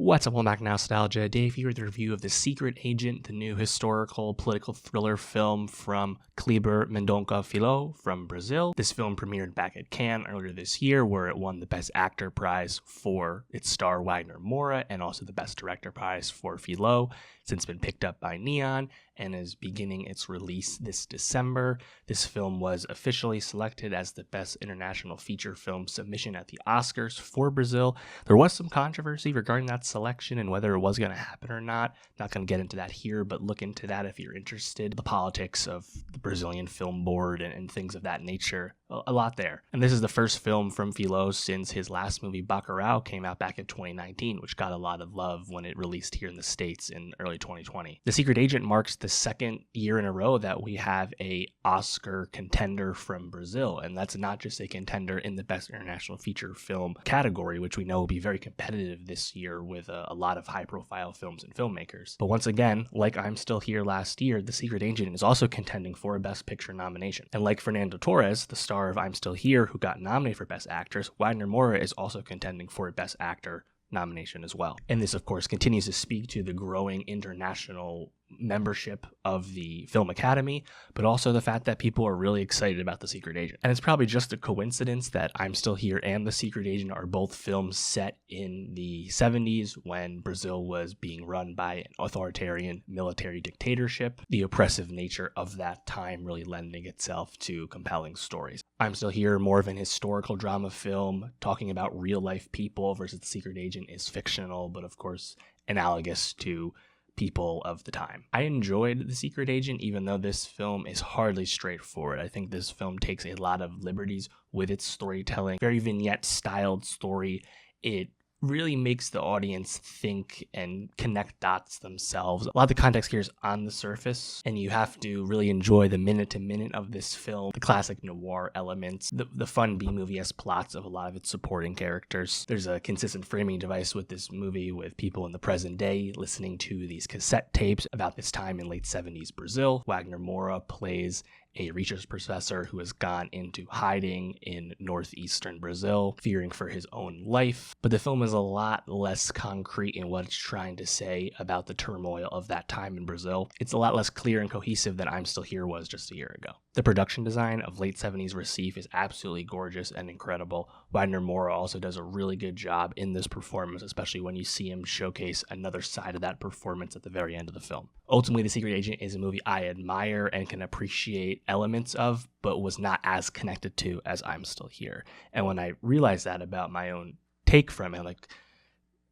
What's up, welcome back to Nowstalgia. Dave here with a review of The Secret Agent, the new historical political thriller film from Kleber Mendonça Filho from Brazil. This film premiered back at Cannes earlier this year, where it won the Best Actor prize for its star Wagner Moura and also the Best Director prize for Filho. Since been picked up by Neon and is beginning its release this December. This film was officially selected as the Best International Feature Film submission at the Oscars for Brazil. There was some controversy regarding that selection and whether it was going to happen or not. Not going to get into that here, but look into that if you're interested. The politics of the Brazilian Film Board and things of that nature. A lot there. And this is the first film from Filho since his last movie, Bacurau, came out back in 2019, which got a lot of love when it released here in the States in early 2020. The Secret Agent marks the second year in a row that we have a Oscar contender from Brazil, and that's not just a contender in the Best International Feature Film category, which we know will be very competitive this year with a lot of high-profile films and filmmakers. But once again, like I'm Still Here last year, The Secret Agent is also contending for a Best Picture nomination. And like Fernando Torres, the star of I'm Still Here, who got nominated for Best Actress, Wagner Moura is also contending for a Best Actor nomination as well. And this, of course, continues to speak to the growing international membership of the Film Academy, but also the fact that people are really excited about The Secret Agent. And it's probably just a coincidence that I'm Still Here and The Secret Agent are both films set in the 70s when Brazil was being run by an authoritarian military dictatorship, the oppressive nature of that time really lending itself to compelling stories. I'm Still Here, more of an historical drama film talking about real life people, versus The Secret Agent is fictional, but of course analogous to people of the time. I enjoyed The Secret Agent, even though this film is hardly straightforward. I think this film takes a lot of liberties with its storytelling. Very vignette-styled story. It really makes the audience think and connect dots themselves. A lot of the context here is on the surface, and you have to really enjoy the minute-to-minute of this film, the classic noir elements, the fun B-movie-esque plots of a lot of its supporting characters. There's a consistent framing device with this movie, with people in the present day listening to these cassette tapes about this time in late 70s Brazil. Wagner Moura plays a research professor who has gone into hiding in northeastern Brazil, fearing for his own life. But the film is a lot less concrete in what it's trying to say about the turmoil of that time in Brazil. It's a lot less clear and cohesive than I'm Still Here was just a year ago. The production design of late 70s Recife is absolutely gorgeous and incredible. Wagner Moura also does a really good job in this performance, especially when you see him showcase another side of that performance at the very end of the film. Ultimately, The Secret Agent is a movie I admire and can appreciate elements of, but was not as connected to as I'm Still Here. And when I realized that about my own take from it, like,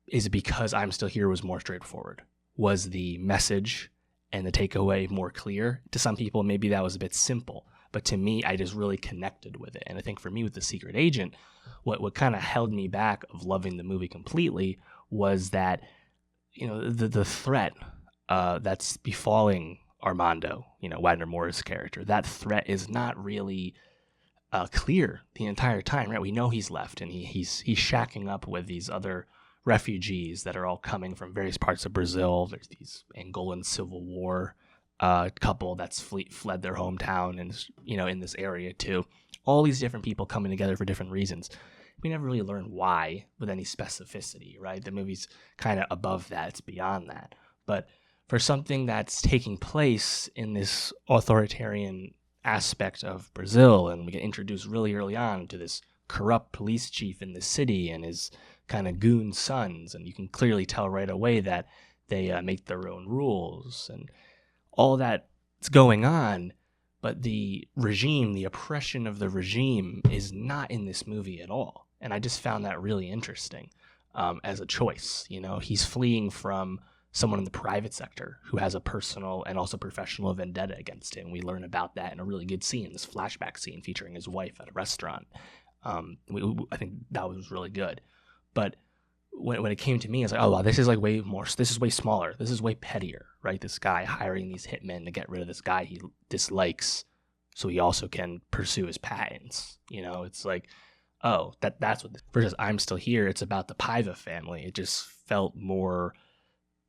is it because I'm Still Here was more straightforward? Was the message and the takeaway more clear? To some people, maybe that was a bit simple, but to me, I just really connected with it. And I think for me with The Secret Agent, what kind of held me back of loving the movie completely was that, you know, the threat that's befalling Armando, Wagner Moura's character. That threat is not really clear the entire time, right? We know he's left, and he's shacking up with these other refugees that are all coming from various parts of Brazil. There's these Angolan Civil War couple that's fled their hometown and in this area too. All these different people coming together for different reasons. We never really learn why with any specificity, right? The movie's kind of above that. It's beyond that. But for something that's taking place in this authoritarian aspect of Brazil, and we get introduced really early on to this corrupt police chief in the city and his kind of goon sons, and you can clearly tell right away that they make their own rules, and all that's going on, but the regime, the oppression of the regime is not in this movie at all. And I just found that really interesting as a choice. He's fleeing from someone in the private sector who has a personal and also professional vendetta against him. We learn about that in a really good scene, this flashback scene featuring his wife at a restaurant. I think that was really good. But when it came to me, I was like, oh, wow, this is way smaller. This is way pettier, right? This guy hiring these hitmen to get rid of this guy he dislikes so he also can pursue his patents. It's like, oh, that's what versus I'm Still Here, it's about the Paiva family. It just felt more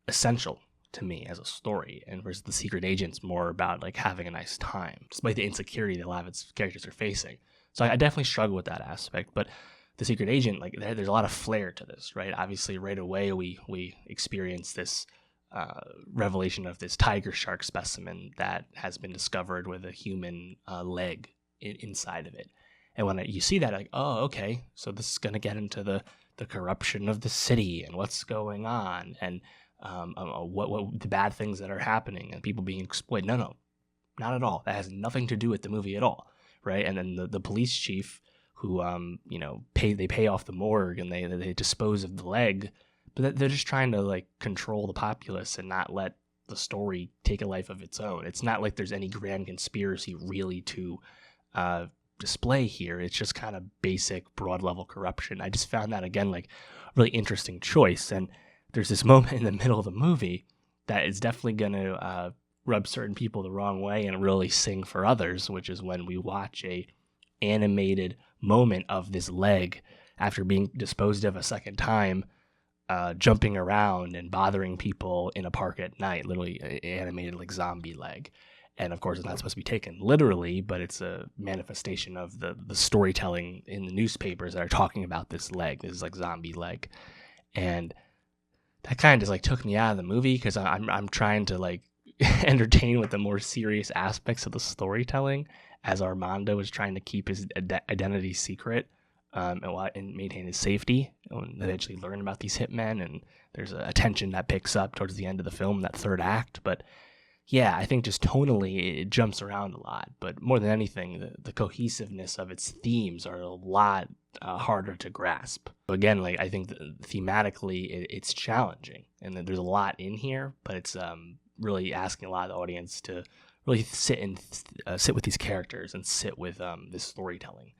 essential to me as a story, and versus The Secret Agent's more about like having a nice time, despite the insecurity that a lot of its characters are facing. So I definitely struggle with that aspect, but the secret agent, like there's a lot of flair to this, right? Obviously, right away we experience this revelation of this tiger shark specimen that has been discovered with a human leg inside of it. And when you see that, like, oh, okay, so this is going to get into the corruption of the city and what's going on, and what the bad things that are happening and people being exploited. No, not at all. That has nothing to do with the movie at all, right? And then the police chief who they pay off the morgue and they dispose of the leg, but they're just trying to like control the populace and not let the story take a life of its own. It's not like there's any grand conspiracy really to display here. It's just kind of basic broad level corruption. I just found that, again, like a really interesting choice. And there's this moment in the middle of the movie that is definitely going to rub certain people the wrong way and really sing for others, which is when we watch a animated moment of this leg after being disposed of a second time, jumping around and bothering people in a park at night, literally animated like zombie leg. And of course, it's not supposed to be taken literally, but it's a manifestation of the storytelling in the newspapers that are talking about this leg, this like zombie leg. And that kind of just like took me out of the movie because I'm trying to like entertain with the more serious aspects of the storytelling as Armando is trying to keep his identity secret and maintain his safety and eventually learn about these hitmen. And there's a tension that picks up towards the end of the film, that third act. But yeah, I think just tonally it jumps around a lot. But more than anything, the cohesiveness of its themes are a lot harder to grasp. So again, like I think thematically it's challenging, and there's a lot in here, but it's really asking a lot of the audience to really sit with these characters and sit with this storytelling.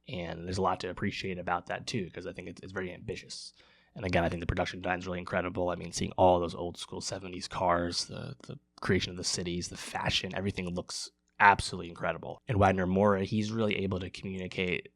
And there's a lot to appreciate about that too, because I think it's very ambitious. And again, I think the production design is really incredible. I mean, seeing all those old school 70s cars, the creation of the cities, the fashion, everything looks absolutely incredible. And Wagner Moura, he's really able to communicate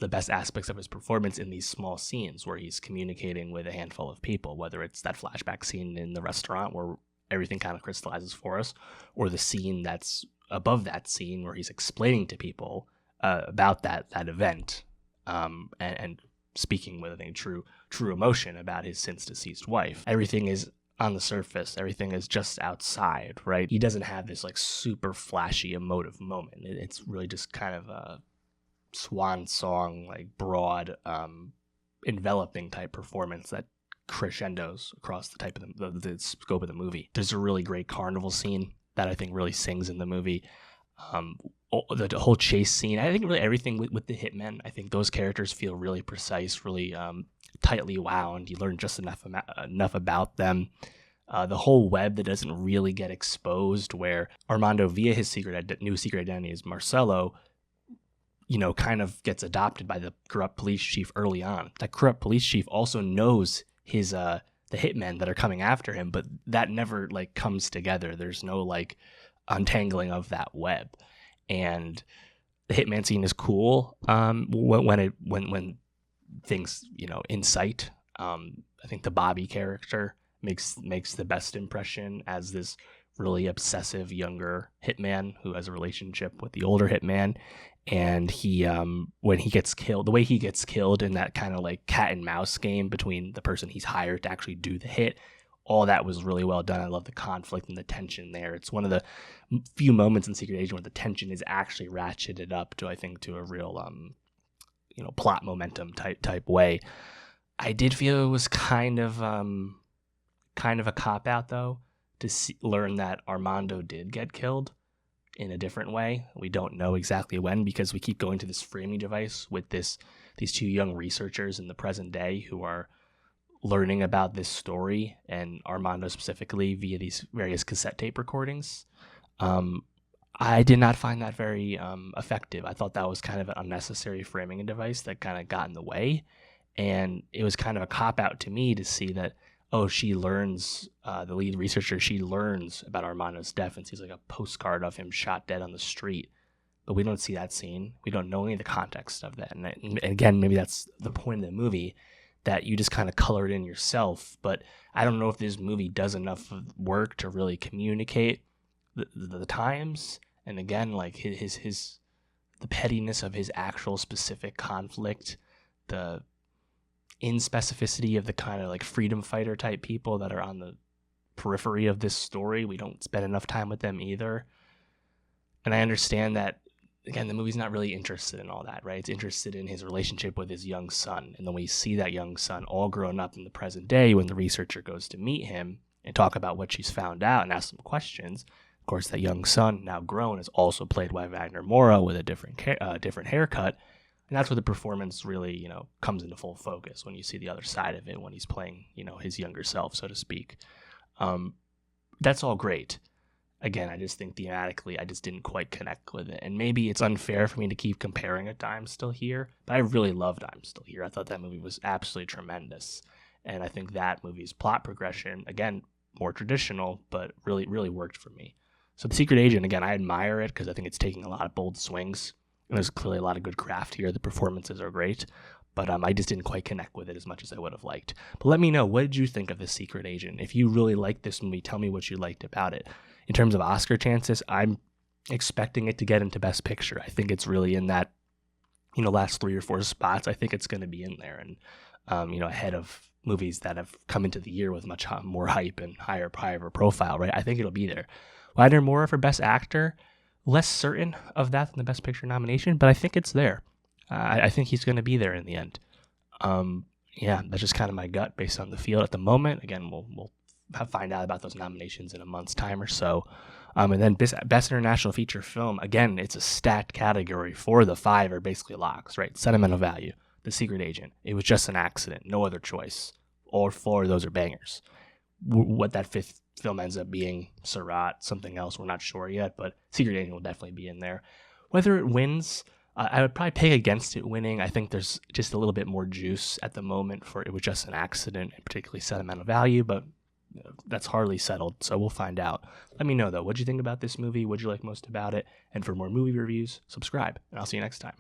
the best aspects of his performance in these small scenes where he's communicating with a handful of people, whether it's that flashback scene in the restaurant where everything kind of crystallizes for us, or the scene that's above that scene where he's explaining to people about that event and speaking with, I think, true emotion about his since deceased wife. Everything is on the surface. Everything is just outside, right? He doesn't have this like super flashy emotive moment. It's really just kind of a swan song, like broad, enveloping type performance that crescendos across the type of the scope of the movie. There's a really great carnival scene that I think really sings in the movie. The whole chase scene, I think really everything with the hitmen, I think those characters feel really precise, really tightly wound. You learn just enough about them. The whole web that doesn't really get exposed, where Armando, via his new secret identity as Marcelo, kind of gets adopted by the corrupt police chief early on. That corrupt police chief also knows his the hitmen that are coming after him, but that never like comes together. There's no like untangling of that web. And the hitman scene is cool when things in sight. I think the Bobby character makes the best impression as this really obsessive younger hitman who has a relationship with the older hitman. And he when he gets killed, the way he gets killed in that kind of like cat and mouse game between the person he's hired to actually do the hit, all that was really well done. I love the conflict and the tension there. It's one of the few moments in Secret Agent where the tension is actually ratcheted up to a real plot momentum type way. I did feel it was kind of a cop out though to learn that Armando did get killed in a different way. We don't know exactly when, because we keep going to this framing device with these two young researchers in the present day who are learning about this story, and Armando specifically via these various cassette tape recordings. I did not find that very effective. I thought that was kind of an unnecessary framing device that kind of got in the way, and it was kind of a cop-out to me to see that, she learns, the lead researcher, she learns about Armando's death and sees like a postcard of him shot dead on the street. But we don't see that scene. We don't know any of the context of that. And again, maybe that's the point of the movie, that you just kind of color it in yourself. But I don't know if this movie does enough work to really communicate the times. And again, like the pettiness of his actual specific conflict, the inspecificity of the kind of like freedom fighter type people that are on the periphery of this story. We don't spend enough time with them either. And I understand that, again, the movie's not really interested in all that, right? It's interested in his relationship with his young son. And then we see that young son all grown up in the present day when the researcher goes to meet him and talk about what she's found out and ask some questions. Of course, that young son, now grown, is also played by Wagner Moura with a different haircut. And that's where the performance really, comes into full focus when you see the other side of it, when he's playing, his younger self, so to speak. That's all great. Again, I just think thematically, I just didn't quite connect with it. And maybe it's unfair for me to keep comparing it to I'm Still Here, but I really loved I'm Still Here. I thought that movie was absolutely tremendous. And I think that movie's plot progression, again, more traditional, but really, really worked for me. So The Secret Agent, again, I admire it because I think it's taking a lot of bold swings. And there's clearly a lot of good craft here. The performances are great. But I just didn't quite connect with it as much as I would have liked. But let me know, what did you think of The Secret Agent? If you really liked this movie, tell me what you liked about it. In terms of Oscar chances, I'm expecting it to get into Best Picture. I think it's really in that, last 3 or 4 spots. I think it's going to be in there and, ahead of movies that have come into the year with much more hype and higher profile, right? I think it'll be there. Wagner Moura for Best Actor, less certain of that than the Best Picture nomination, but I think it's there. I think he's going to be there in the end. That's just kind of my gut based on the field at the moment. Again, we'll find out about those nominations in a month's time or so. And then Best International Feature Film, again, it's a stacked category. 4 of the 5 are basically locks, right? Sentimental Value, The Secret Agent, It Was Just an Accident, no other choice. All 4 of those are bangers. What that 5th film ends up being, Surat, something else, we're not sure yet, but Secret Agent will definitely be in there. Whether it wins, I would probably pay against it winning. I think there's just a little bit more juice at the moment for It Was Just an Accident, and particularly Sentimental Value, but that's hardly settled, so we'll find out. Let me know, though. What did you think about this movie? What did you like most about it? And for more movie reviews, subscribe, and I'll see you next time.